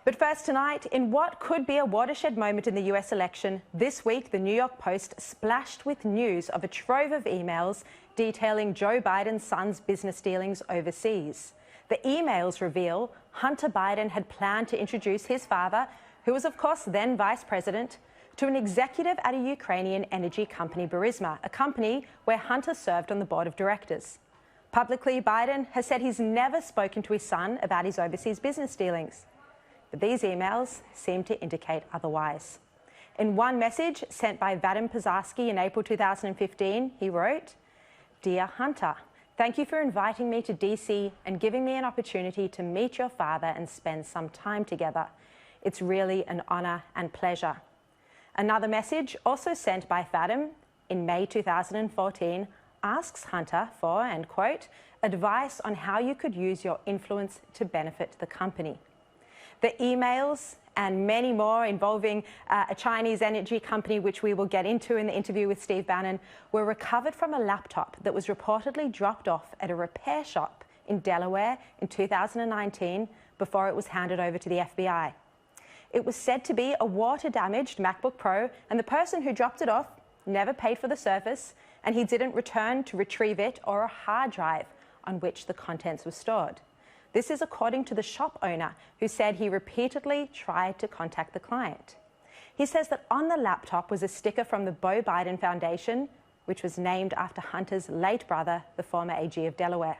But first tonight, in what could be a watershed moment in the US election, this week the New York Post splashed with news of a trove of emails detailing Joe Biden's son's business dealings overseas. The emails reveal Hunter Biden had planned to introduce his father, who was of course then vice president, to an executive at a Ukrainian energy company, Burisma, a company where Hunter served on the board of directors. Publicly, Biden has said he's never spoken to his son about his overseas business dealings. But these emails seem to indicate otherwise. In one message sent by Vadim Pozharsky in April 2015, he wrote, "Dear Hunter, thank you for inviting me to DC and giving me an opportunity to meet your father and spend some time together. It's really an honor and pleasure." Another message, also sent by Vadim in May 2014, asks Hunter for, and quote, advice on how you could use your influence to benefit the company. The emails and many more involving a Chinese energy company, which we will get into in the interview with Steve Bannon, were recovered from a laptop that was reportedly dropped off at a repair shop in Delaware in 2019 before it was handed over to the FBI. It was said to be a water-damaged MacBook Pro, and the person who dropped it off never paid for the service, and he didn't return to retrieve it or a hard drive on which the contents were stored. This is according to the shop owner, who said he repeatedly tried to contact the client. He says that on the laptop was a sticker from the Beau Biden Foundation, which was named after Hunter's late brother, the former AG of Delaware.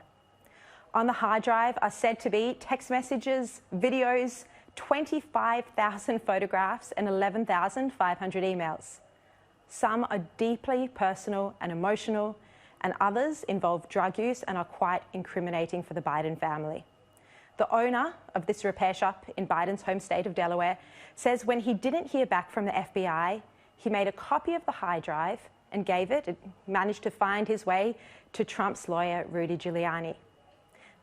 On the hard drive are said to be text messages, videos, 25,000 photographs and 11,500 emails. Some are deeply personal and emotional, and others involve drug use and are quite incriminating for the Biden family. The owner of this repair shop in Biden's home state of Delaware says when he didn't hear back from the FBI, he made a copy of the hard drive and managed to find his way to Trump's lawyer, Rudy Giuliani.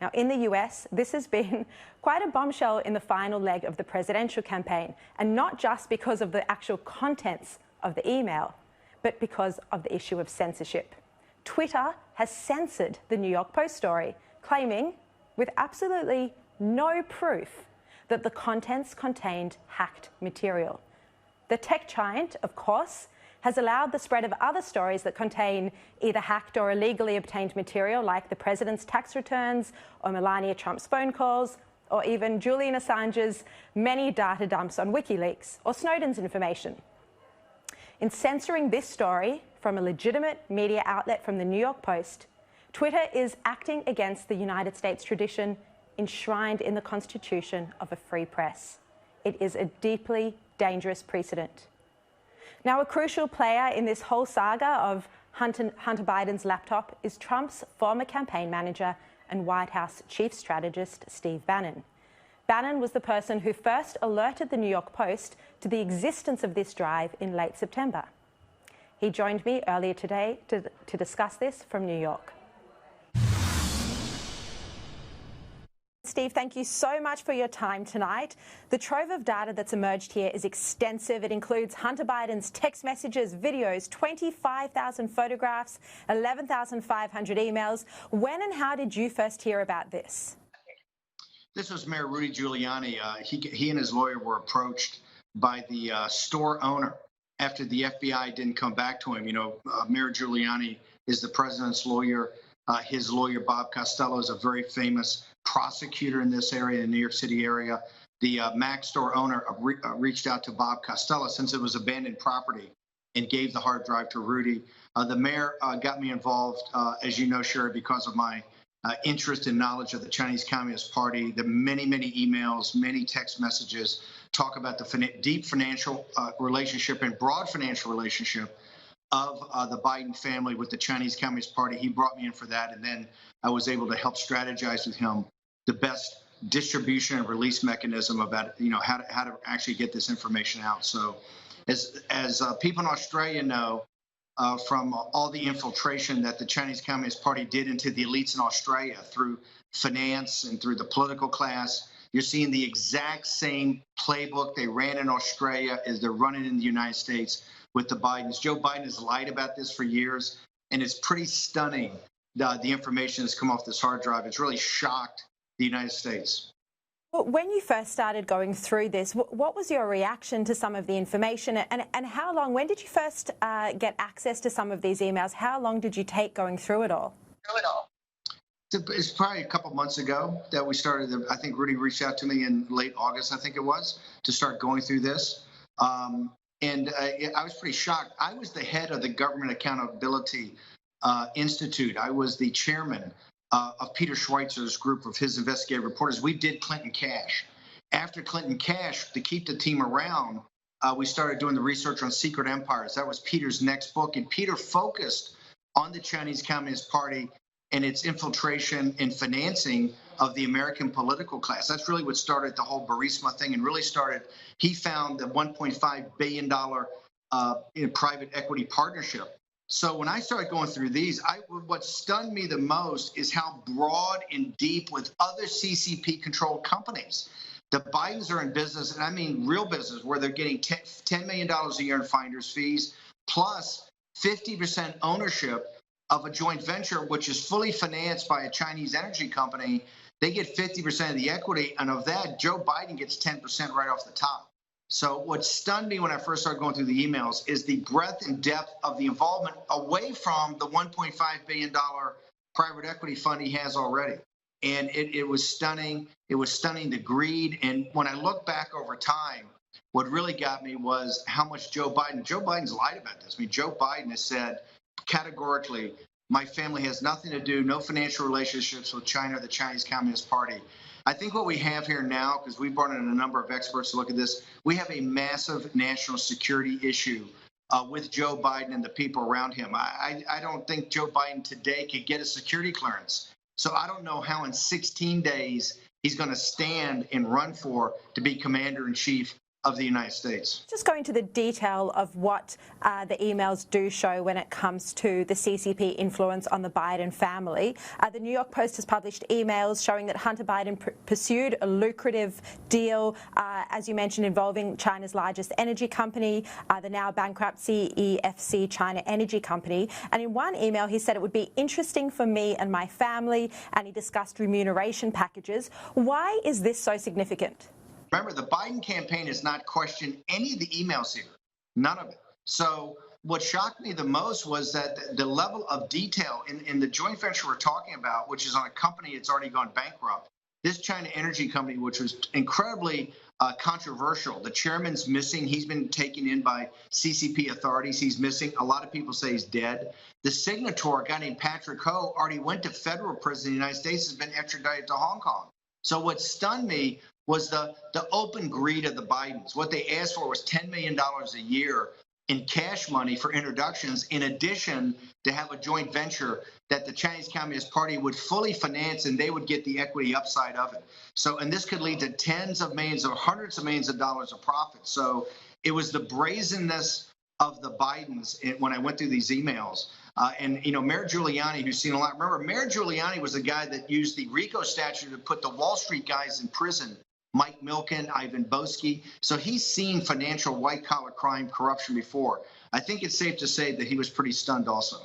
Now, in the US, this has been quite a bombshell in the final leg of the presidential campaign, and not just because of the actual contents of the email, but because of the issue of censorship. Twitter has censored the New York Post story, claiming, with absolutely no proof, that the contents contained hacked material. The tech giant, of course, has allowed the spread of other stories that contain either hacked or illegally obtained material, like the president's tax returns or Melania Trump's phone calls, or even Julian Assange's many data dumps on WikiLeaks or Snowden's information. In censoring this story from a legitimate media outlet from the New York Post, Twitter is acting against the United States tradition enshrined in the Constitution of a free press. It is a deeply dangerous precedent. Now, a crucial player in this whole saga of Hunter Biden's laptop is Trump's former campaign manager and White House chief strategist, Steve Bannon. Bannon was the person who first alerted the New York Post to the existence of this drive in late September. He joined me earlier today to discuss this from New York. Steve, thank you so much for your time tonight. The trove of data that's emerged here is extensive. It includes Hunter Biden's text messages, videos, 25,000 photographs, 11,500 emails. When and how did you first hear about this? This was Mayor Rudy Giuliani. He and his lawyer were approached by the store owner after the FBI didn't come back to him. You know, Mayor Giuliani is the president's lawyer. His lawyer, Bob Costello, is a very famous prosecutor in this area, in the New York City area. The Mac store owner reached out to Bob Costello since it was abandoned property and gave the hard drive to Rudy. The mayor got me involved, as you know, Sherry, because of my interest and knowledge of the Chinese Communist Party. The many, many emails, many text messages talk about the deep financial relationship and broad financial relationship of the Biden family with the Chinese Communist Party. He brought me in for that, and then I was able to help strategize with him the best distribution and release mechanism about, you know, how to actually get this information out. So as people in Australia know, from all the infiltration that the Chinese Communist Party did into the elites in Australia through finance and through the political class, you're seeing the exact same playbook they ran in Australia as they're running in the United States with the Bidens. Joe Biden has lied about this for years, and it's pretty stunning, the information that's come off this hard drive. It's really shocked the United States. Well, when you first started going through this, what was your reaction to some of the information, and how long, when did you first get access to some of these emails? How long did you take going through it all? It's probably a couple months ago that we started. I think Rudy reached out to me in late August, I think it was, to start going through this. And I was pretty shocked. I was the head of the Government Accountability Institute. I was the chairman of Peter Schweizer's group of his investigative reporters. We did Clinton Cash. After Clinton Cash, to keep the team around, we started doing the research on secret empires. That was Peter's next book. And Peter focused on the Chinese Communist Party and its infiltration and financing of the American political class. That's really what started the whole Burisma thing, and really started, he found the $1.5 billion private equity partnership. So when I started going through these, what stunned me the most is how broad and deep with other CCP-controlled companies. The Bidens are in business, and I mean real business, where they're getting $10 million a year in finder's fees, plus 50% ownership of a joint venture, which is fully financed by a Chinese energy company. They get 50% of the equity, and of that, Joe Biden gets 10% right off the top. So what stunned me when I first started going through the emails is the breadth and depth of the involvement away from the $1.5 billion private equity fund he has already. And it was stunning. It was stunning, the greed. And when I look back over time, what really got me was how much Joe Biden's lied about this. I mean, Joe Biden has said categorically, my family has nothing to do, no financial relationships with China or the Chinese Communist Party. I think what we have here now, because we brought in a number of experts to look at this, we have a massive national security issue with Joe Biden and the people around him. I don't think Joe Biden today could get a security clearance. So I don't know how in 16 days he's going to stand and run for to be commander in chief of the United States. Just going to the detail of what the emails do show when it comes to the CCP influence on the Biden family. The New York Post has published emails showing that Hunter Biden pursued a lucrative deal, as you mentioned, involving China's largest energy company, the now bankrupt CEFC China Energy Company. And in one email, he said it would be interesting for me and my family, and he discussed remuneration packages. Why is this so significant? Remember, the Biden campaign has not questioned any of the emails here, none of it. So what shocked me the most was that the level of detail in the joint venture we're talking about, which is on a company that's already gone bankrupt, this China Energy Company, which was incredibly controversial. The chairman's missing. He's been taken in by CCP authorities. He's missing. A lot of people say he's dead. The signator, a guy named Patrick Ho, already went to federal prison in the United States, has been extradited to Hong Kong. So what stunned me was the open greed of the Bidens. What they asked for was $10 million a year in cash money for introductions, in addition to have a joint venture that the Chinese Communist Party would fully finance, and they would get the equity upside of it. So, and this could lead to tens of millions or hundreds of millions of dollars of profit. So it was the brazenness of the Bidens when I went through these emails. And, you know, Mayor Giuliani, who's seen a lot. Remember, Mayor Giuliani was the guy that used the RICO statute to put the Wall Street guys in prison. Mike Milken, Ivan Boesky. So he's seen financial white-collar crime, corruption before. I think it's safe to say that he was pretty stunned also.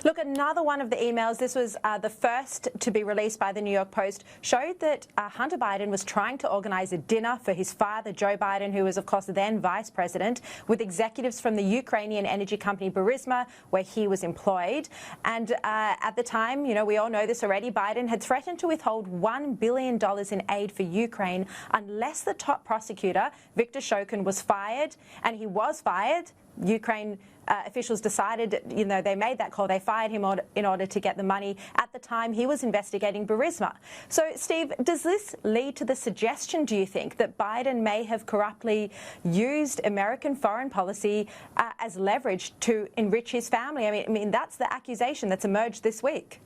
Look, another one of the emails, this was the first to be released by the New York Post, showed that Hunter Biden was trying to organise a dinner for his father, Joe Biden, who was, of course, then vice president, with executives from the Ukrainian energy company Burisma, where he was employed. And at the time, you know, we all know this already, Biden had threatened to withhold $1 billion in aid for Ukraine unless the top prosecutor, Viktor Shokin, was fired. And he was fired. Ukraine officials decided, you know, they made that call. They fired him in order to get the money. At the time, he was investigating Burisma. So, Steve, does this lead to the suggestion, do you think, that Biden may have corruptly used American foreign policy as leverage to enrich his family? I mean, that's the accusation that's emerged this week.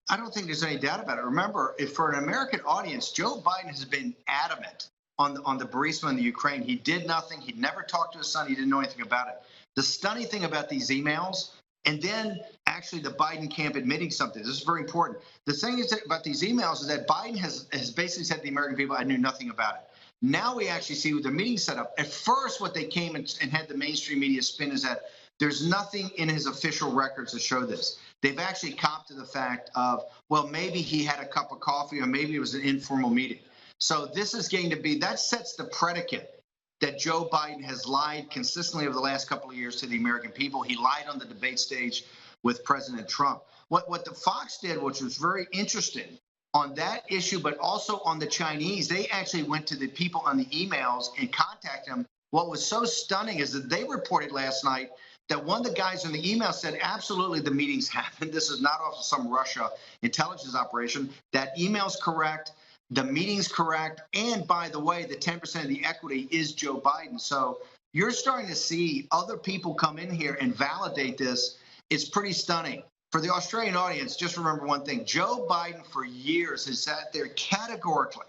I don't think there's any doubt about it. Remember, if for an American audience, Joe Biden has been adamant on the Burisma and the Ukraine. He did nothing. He'd never talked to his son. He didn't know anything about it. The stunning thing about these emails, and then actually the Biden camp admitting something, this is very important. The thing is about these emails is that Biden has basically said to the American people, I knew nothing about it. Now we actually see with the meeting set up. At first, what they came and had the mainstream media spin is that there's nothing in his official records to show this. They've actually copped to the fact of, well, maybe he had a cup of coffee or maybe it was an informal meeting. So this is going to be, that sets the predicate that Joe Biden has lied consistently over the last couple of years to the American people. He lied on the debate stage with President Trump. What the Fox did, which was very interesting on that issue, but also on the Chinese, they actually went to the people on the emails and contacted them. What was so stunning is that they reported last night that one of the guys in the email said, absolutely, the meetings happened. This is not off of some Russia intelligence operation. That email's correct. The meeting's correct. And by the way, the 10% of the equity is Joe Biden. So you're starting to see other people come in here and validate this. It's pretty stunning. For the Australian audience, just remember one thing. Joe Biden for years has sat there categorically.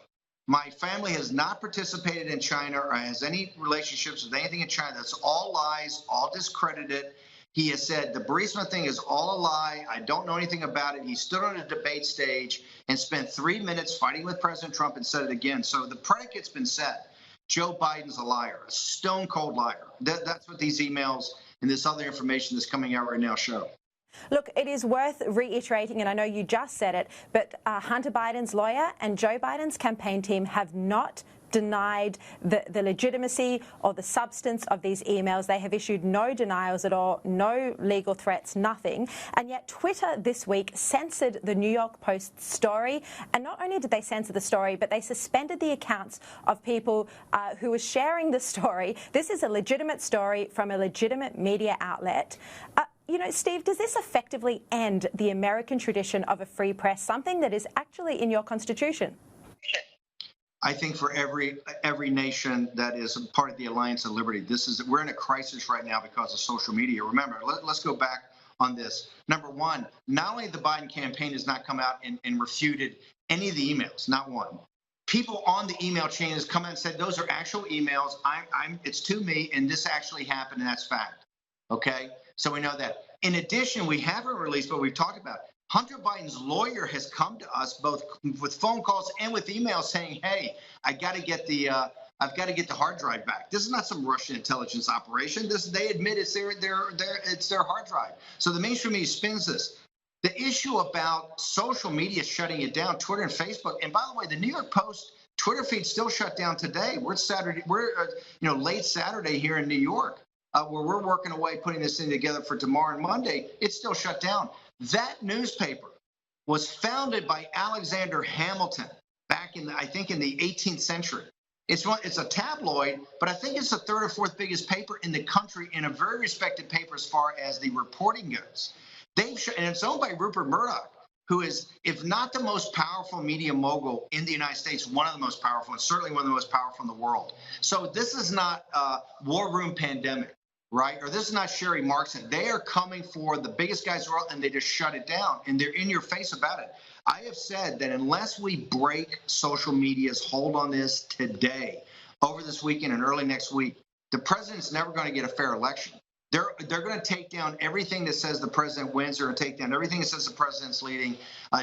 My family has not participated in China or has any relationships with anything in China. That's all lies, all discredited. He has said the Burisma thing is all a lie. I don't know anything about it. He stood on a debate stage and spent 3 minutes fighting with President Trump and said it again. So the predicate's been set. Joe Biden's a liar, a stone cold liar. That's what these emails and this other information that's coming out right now show. Look, it is worth reiterating, and I know you just said it, but Hunter Biden's lawyer and Joe Biden's campaign team have not denied the legitimacy or the substance of these emails. They have issued no denials at all, no legal threats, nothing. And yet Twitter this week censored the New York Post story. And not only did they censor the story, but they suspended the accounts of people who were sharing the story. This is a legitimate story from a legitimate media outlet. You know, Steve, does this effectively end the American tradition of a free press, something that is actually in your Constitution? I think for every nation that is a part of the Alliance of Liberty, we're in a crisis right now because of social media. Remember, let's go back on this. Number one, not only the Biden campaign has not come out and refuted any of the emails, not one. People on the email chain has come out and said those are actual emails. It's to me, and this actually happened, and that's fact. Okay, so we know that. In addition, we haven't released what we've talked about. Hunter Biden's lawyer has come to us both with phone calls and with emails saying, "Hey, I've got to get the hard drive back." This is not some Russian intelligence operation. They admit it's their hard drive. So the mainstream media spins this. The issue about social media shutting it down, Twitter and Facebook, and by the way, the New York Post Twitter feed still shut down today. We're Saturday. We're late Saturday here in New York, where we're working away putting this thing together for tomorrow and Monday. It's still shut down. That newspaper was founded by Alexander Hamilton back in, I think, in the 18th century. It's a tabloid, but I think it's the third or fourth biggest paper in the country and a very respected paper as far as the reporting goes. And it's owned by Rupert Murdoch, who is, if not the most powerful media mogul in the United States, one of the most powerful, and certainly one of the most powerful in the world. So this is not a war room pandemic. Right? Or this is not Sherry Markson. They are coming for the biggest guys in the world, and they just shut it down, and they're in your face about it. I have said that unless we break social media's hold on this today, over this weekend and early next week, the president's never going to get a fair election. They're going to take down everything that says the president wins. They're going to take down everything that says the president's leading.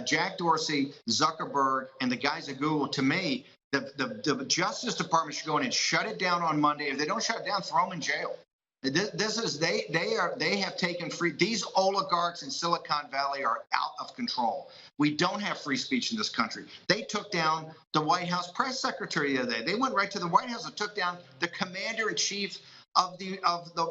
Jack Dorsey, Zuckerberg, and the guys at Google, to me, the Justice Department should go in and shut it down on Monday. If they don't shut it down, throw them in jail. They have taken these oligarchs in Silicon Valley are out of control. We don't have free speech in this country. They took down the White House press secretary the other day. They went right to the White House and took down the commander in chief of the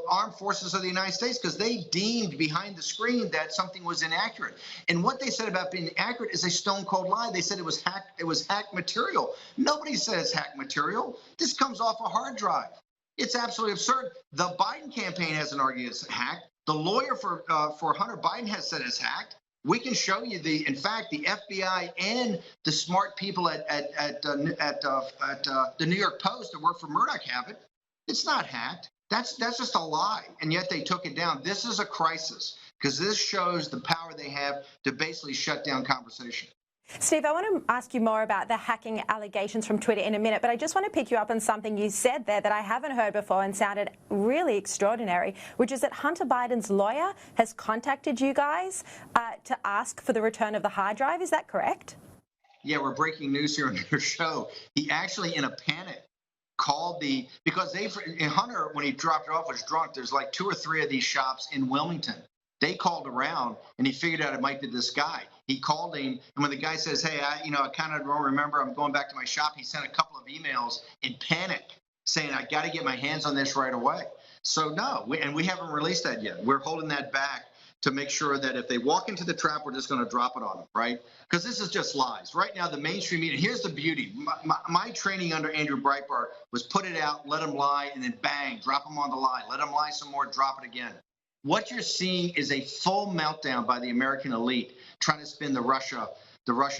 armed forces of the United States because they deemed behind the screen that something was inaccurate. And what they said about being accurate is a stone cold lie. They said it was hacked material. Nobody says hacked material. This comes off a hard drive. It's absolutely absurd. The Biden campaign hasn't argued it's hacked. The lawyer for Hunter Biden has said it's hacked. We can show you in fact, the FBI and the smart people at the New York Post that work for Murdoch have it. It's not hacked. That's just a lie, and yet they took it down. This is a crisis because this shows the power they have to basically shut down conversation. Steve, I want to ask you more about the hacking allegations from Twitter in a minute, but I just want to pick you up on something you said there that I haven't heard before and sounded really extraordinary, which is that Hunter Biden's lawyer has contacted you guys to ask for the return of the hard drive. Is that correct? Yeah, we're breaking news here on your show. He actually, in a panic, called because Hunter, when he dropped it off, was drunk. There's like 2 or 3 of these shops in Wilmington. They called around and he figured out it might be this guy. He called him, and when the guy says, "Hey, I kind of don't remember. I'm going back to my shop," he sent a couple of emails in panic saying, "I got to get my hands on this right away." So no, we haven't released that yet. We're holding that back to make sure that if they walk into the trap, we're just going to drop it on them, right? Because this is just lies. Right now, the mainstream media, here's the beauty. My training under Andrew Breitbart was put it out, let them lie, and then bang, drop them on the lie. Let them lie some more, drop it again. What you're seeing is a full meltdown by the American elite trying to spin the Russia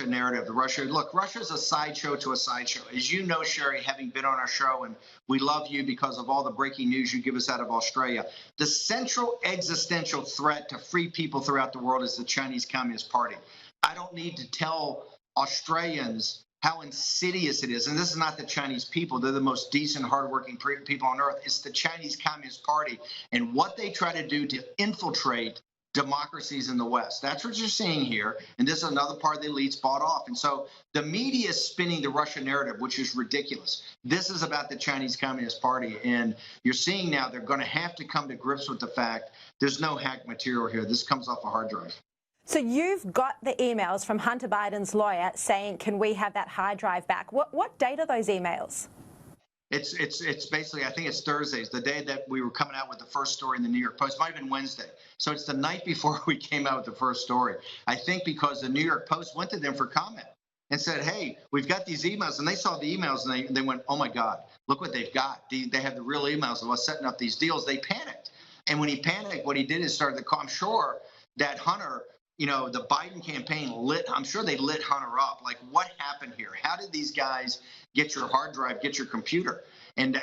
narrative. Look, Russia's a sideshow to a sideshow. As you know, Sherry, having been on our show, and we love you because of all the breaking news you give us out of Australia, the central existential threat to free people throughout the world is the Chinese Communist Party. I don't need to tell Australians how insidious it is. And this is not the Chinese people. They're the most decent, hardworking people on earth. It's the Chinese Communist Party and what they try to do to infiltrate democracies in the West. That's what you're seeing here. And this is another part of the elites bought off. And so the media is spinning the Russian narrative, which is ridiculous. This is about the Chinese Communist Party. And you're seeing now they're going to have to come to grips with the fact there's no hacked material here. This comes off a hard drive. So you've got the emails from Hunter Biden's lawyer saying, can we have that hard drive back? What date are those emails? It's basically, I think it's Thursdays, the day that we were coming out with the first story in the New York Post. It might have been Wednesday. So it's the night before we came out with the first story. I think because the New York Post went to them for comment and said, hey, we've got these emails. And they saw the emails and they went, oh, my God, look what they've got. They have the real emails of us setting up these deals. They panicked. And when he panicked, what he did is started the call. I'm sure that Hunter, the Biden campaign I'm sure they lit Hunter up. Like, what happened here? How did these guys get your hard drive, get your computer? And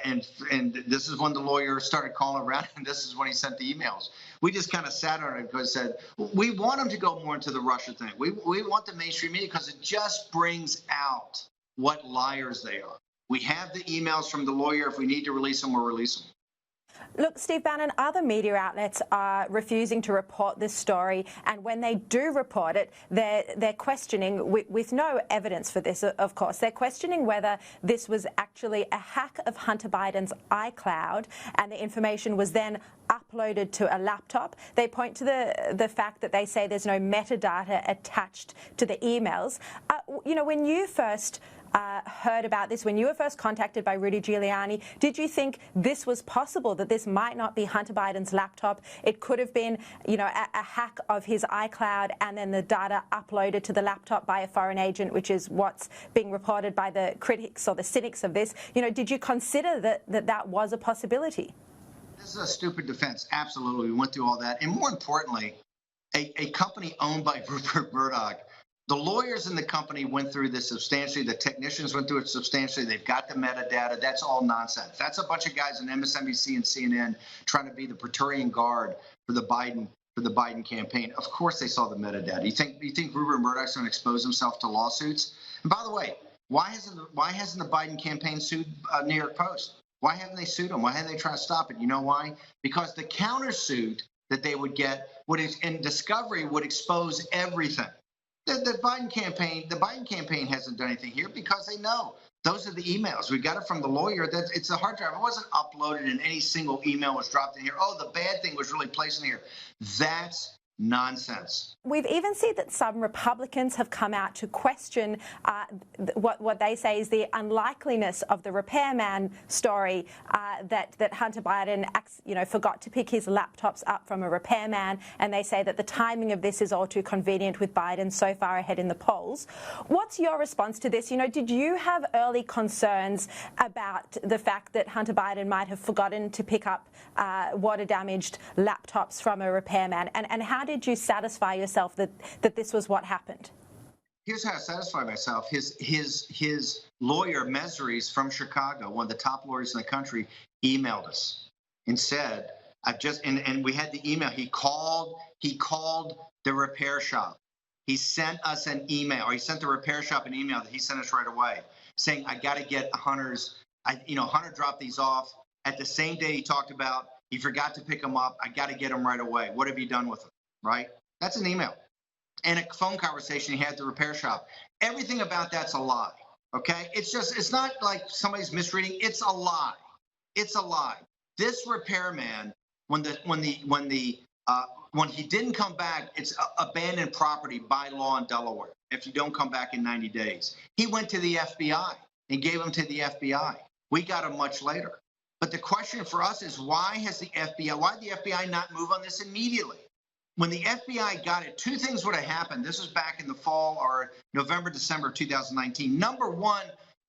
this is when the lawyer started calling around, and this is when he sent the emails. We just kind of sat on it because said, we want them to go more into the Russia thing. We want the mainstream media because it just brings out what liars they are. We have the emails from the lawyer. If we need to release them, we'll release them. Look, Steve Bannon, other media outlets are refusing to report this story, and when they do report it, they're questioning, with no evidence for this, of course, they're questioning whether this was actually a hack of Hunter Biden's iCloud, and the information was then uploaded to a laptop. They point to the fact that they say there's no metadata attached to the emails. When you first heard about this, when you were first contacted by Rudy Giuliani, did you think this was possible, that this might not be Hunter Biden's laptop? It could have been, a hack of his iCloud and then the data uploaded to the laptop by a foreign agent, which is what's being reported by the critics or the cynics of this. Did you consider that was a possibility? This is a stupid defense. Absolutely. We went through all that. And more importantly, a company owned by Rupert Murdoch, the lawyers in the company went through this substantially. The technicians went through it substantially. They've got the metadata. That's all nonsense. That's a bunch of guys on MSNBC and CNN trying to be the Praetorian Guard for the Biden campaign. Of course, they saw the metadata. You think Rupert Murdoch's going to expose himself to lawsuits? And by the way, why hasn't the Biden campaign sued New York Post? Why haven't they sued him? Why haven't they tried to stop it? You know why? Because the countersuit that they would get in discovery would expose everything. The Biden campaign hasn't done anything here because they know those are the emails. We got it from the lawyer. It's a hard drive. It wasn't uploaded and any single email was dropped in here. Oh, the bad thing was really placed in here. That's nonsense. We've even seen that some Republicans have come out to question what they say is the unlikeliness of the repairman story, that Hunter Biden forgot to pick his laptops up from a repairman, and they say that the timing of this is all too convenient with Biden so far ahead in the polls. What's your response to this? Did you have early concerns about the fact that Hunter Biden might have forgotten to pick up water-damaged laptops from a repairman, and how did you satisfy yourself that this was what happened? Here's how I satisfy myself. His lawyer, Mesries from Chicago, one of the top lawyers in the country, emailed us and said, and we had the email. He called the repair shop. He sent us an email, or he sent the repair shop an email that he sent us right away saying, I got to get Hunter dropped these off. At the same day he talked about, he forgot to pick them up. I got to get them right away. What have you done with them? Right? That's an email. And a phone conversation he had at the repair shop. Everything about that's a lie. Okay? It's not like somebody's misreading. It's a lie. It's a lie. This repairman, when the When he didn't come back, it's abandoned property by law in Delaware if you don't come back in 90 days. He went to the FBI and gave them to the FBI. We got him much later. But the question for us is, why did the FBI not move on this immediately? When the FBI got it, two things would have happened. This was back in the fall or November, December of 2019. Number one,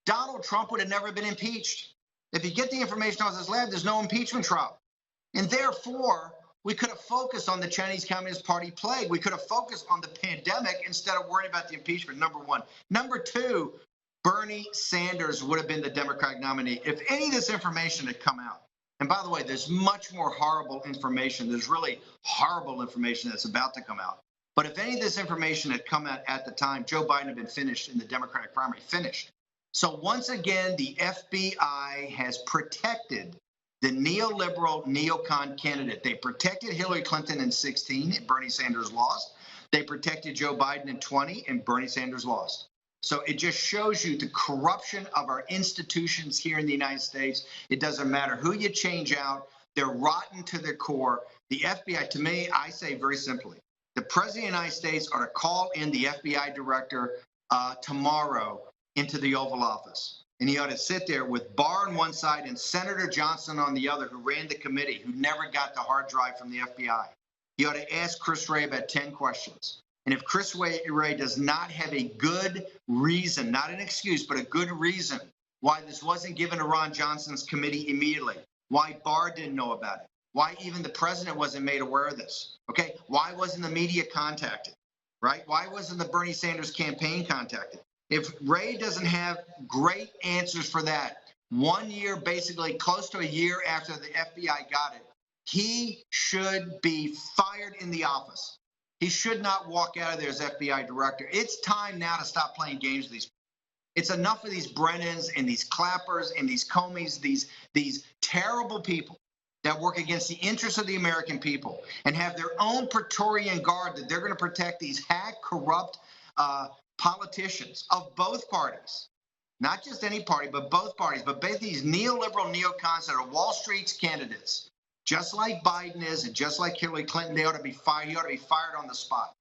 Donald Trump would have never been impeached. If you get the information out of his lab, there's no impeachment trial. And therefore, we could have focused on the Chinese Communist Party plague. We could have focused on the pandemic instead of worrying about the impeachment, number one. Number two, Bernie Sanders would have been the Democratic nominee if any of this information had come out. And by the way, there's much more horrible information. There's really horrible information that's about to come out. But if any of this information had come out at the time, Joe Biden had been finished in the Democratic primary, finished. So once again, the FBI has protected the neoliberal neocon candidate. They protected Hillary Clinton in 2016, and Bernie Sanders lost. They protected Joe Biden in 2020, and Bernie Sanders lost. So it just shows you the corruption of our institutions here in the United States. It doesn't matter who you change out. They're rotten to their core. The FBI, to me, I say very simply, the President of the United States ought to call in the FBI director tomorrow into the Oval Office. And he ought to sit there with Barr on one side and Senator Johnson on the other, who ran the committee, who never got the hard drive from the FBI. He ought to ask Chris Wray about 10 questions. And if Chris Wray does not have a good reason, not an excuse, but a good reason why this wasn't given to Ron Johnson's committee immediately, why Barr didn't know about it, why even the president wasn't made aware of this, okay? Why wasn't the media contacted, right? Why wasn't the Bernie Sanders campaign contacted? If Wray doesn't have great answers for that, 1 year, basically close to a year after the FBI got it, he should be fired in the office. He should not walk out of there as FBI director. It's time now to stop playing games with these people. It's enough of these Brennans and these Clappers and these Comeys, these terrible people that work against the interests of the American people and have their own Praetorian Guard that they're going to protect these hack, corrupt politicians of both parties. Not just any party, but both parties. But both these neoliberal neocons that are Wall Street's candidates, just like Biden is and just like Hillary Clinton, they ought to be fired. He ought to be fired on the spot.